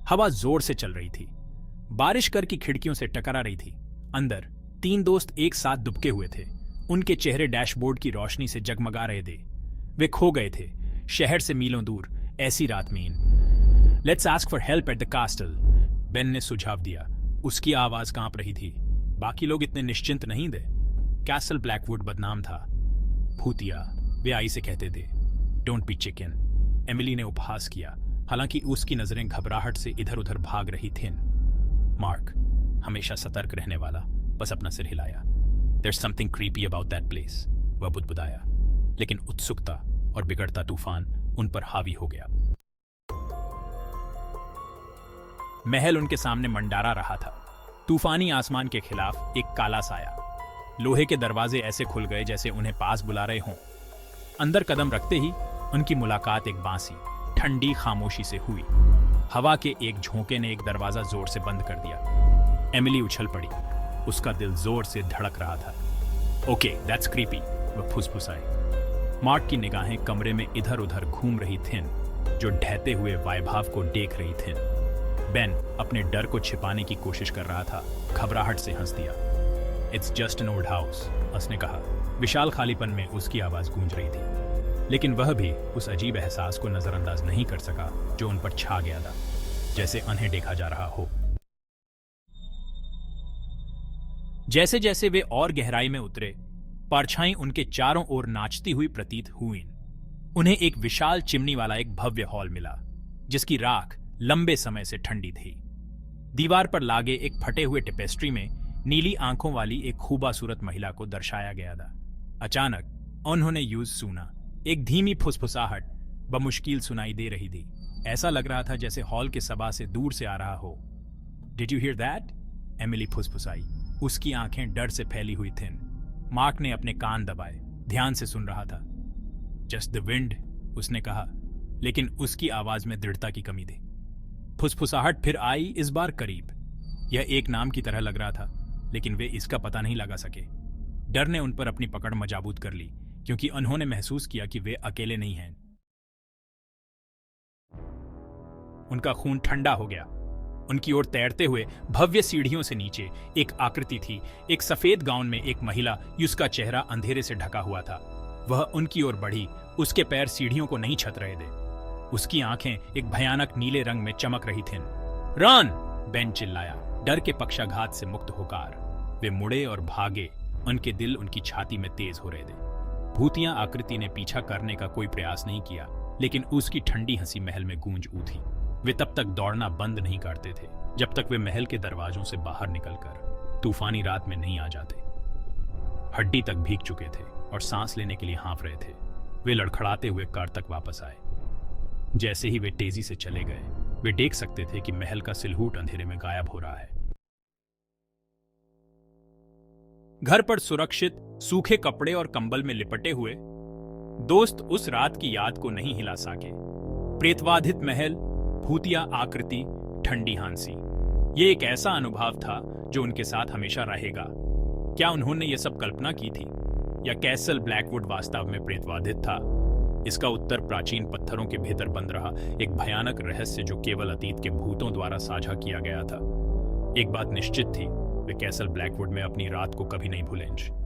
हवा जोर से चल रही थी। बारिश कर की खिड़कियों से टकरा रही थी। अंदर 3 दोस्त एक साथ दुबके हुए थे। उनके चेहरे डैशबोर्ड की रोशनी से जगमगा रहे थे। वे खो गए थे, शहर से मीलों दूर, ऐसी रात में inn. Let's ask for help at the castle, Ben ने सुझाव दिया। उसकी आवाज कांप रही थी। बाकी लोग इतने निश्चिंत नहीं थे। कैसल ब्लैकवुड बदनाम था। भूतिया, वे आई से कहते थे। डोंट बी चिकन, एमिली ने उपहास किया, हालांकि उसकी नजरें घबराहट से इधर उधर भाग रही थीं। मार्क, हमेशा सतर्क रहने वाला, बस अपना सिर हिलाया। There's something creepy about that place, वह बुदबुदाया, लेकिन उत्सुकता और बिगड़ता तूफान उन पर हावी हो गया। महल उनके सामने मंडारा रहा था, तूफानी आसमान के खिलाफ एक काला साया। लोहे के दरवाजे ऐसे खुल गए जैसे उन्हें पास बुला रहे हों। अंदर कदम रखते ही उनकी मुलाकात एक बांसी, ठंडी खामोशी से हुई। हवा के एक झोंके ने एक दरवाजा जोर से बंद कर दिया। एमिली उछल पड़ी, उसका दिल जोर से धड़क रहा था। ओके, दैट्स क्रीपी, वह फुसफुसाई। मार्क की निगाहें कमरे में इधर उधर घूम रही थीं, जो ढहते हुए वायभाव को देख रही थीं। बेन अपने डर को छिपाने की कोशिश कर रहा था, घबराहट से हंस दिया। It's just an old house, उसने कहा। विशाल खालीपन में उसकी आवाज गूंज रही थी, लेकिन वह भी उस अजीब एहसास को नजरअंदाज नहीं कर सका जो उन पर छा गया था, जैसे उन्हें देखा जा रहा हो। जैसे जैसे वे और गहराई में उतरे, परछाई उनके चारों ओर नाचती हुई प्रतीत हुई। उन्हें एक विशाल चिमनी वाला एक भव्य हॉल मिला, जिसकी राख लंबे समय से ठंडी थी। दीवार पर लागे एक फटे हुए टेपेस्ट्री में नीली आंखों वाली एक खूबसूरत महिला को दर्शाया गया था। अचानक उन्होंने यूज सुना। एक धीमी फुसफुसाहट बमुश्किल सुनाई दे रही थी। ऐसा लग रहा था जैसे हॉल के सभा से दूर से आ रहा हो। Did you hear that? Emily फुसफुसाई। उसकी आंखें डर से फैली हुई थीं। मार्क ने अपने कान दबाए, ध्यान से सुन रहा था। जस्ट द विंड, उसने कहा, लेकिन उसकी आवाज में दृढ़ता की कमी थी। फुसफुसाहट फिर आई, इस बार करीब। यह एक नाम की तरह लग रहा था, लेकिन वे इसका पता नहीं लगा सके। डर ने उन पर अपनी पकड़ मजबूत कर ली, क्योंकि उन्होंने महसूस किया कि वे अकेले नहीं हैं। उनका खून ठंडा हो गया। उनकी ओर तैरते हुए भव्य सीढ़ियों से नीचे एक आकृति थी। एक सफेद गाउन में एक महिला, जिसका चेहरा अंधेरे से ढका हुआ था। वह उनकी ओर बढ़ी। उसके पैर सीढ़ियों को नहीं छत रहे थे। उसकी आंखें एक भयानक नीले रंग में चमक रही थीं। रन! बेन चिल्लाया, डर के पक्षाघात से मुक्त होकर। वे मुड़े और भागे। उनके दिल उनकी छाती में तेज हो रहे थे। भूतिया आकृति ने पीछा करने का कोई प्रयास नहीं किया, लेकिन उसकी ठंडी हंसी महल में गूंज उठी। वे तब तक दौड़ना बंद नहीं करते थे जब तक वे महल के दरवाजों से बाहर निकलकर तूफानी रात में नहीं आ जाते। हड्डी तक भीग चुके थे और सांस लेने के लिए हाँफ रहे थे। वे लड़खड़ाते हुए कार तक वापस आए। जैसे ही वे तेजी से चले गए, वे देख सकते थे कि महल का सिलहूट अंधेरे में गायब हो रहा है। घर पर सुरक्षित सूखे कपड़े और कंबल में लिपटे हुए दोस्त उस रात की याद को नहीं हिला सके। प्रेतवाधित महल, भूतिया आकृति, ठंडी हांसी, ये एक ऐसा अनुभव था जो उनके साथ हमेशा रहेगा। क्या उन्होंने ये सब कल्पना की थी, या कैसल ब्लैकवुड वास्तव में प्रेतवाधित था? इसका उत्तर प्राचीन पत्थरों के भीतर बंद रहा एक भयानक रहस्य जो केवल अतीत के भूतों द्वारा साझा किया गया था। एक बात निश्चित थी, वे कैसल ब्लैकवुड में अपनी रात को कभी नहीं भूलेंगे।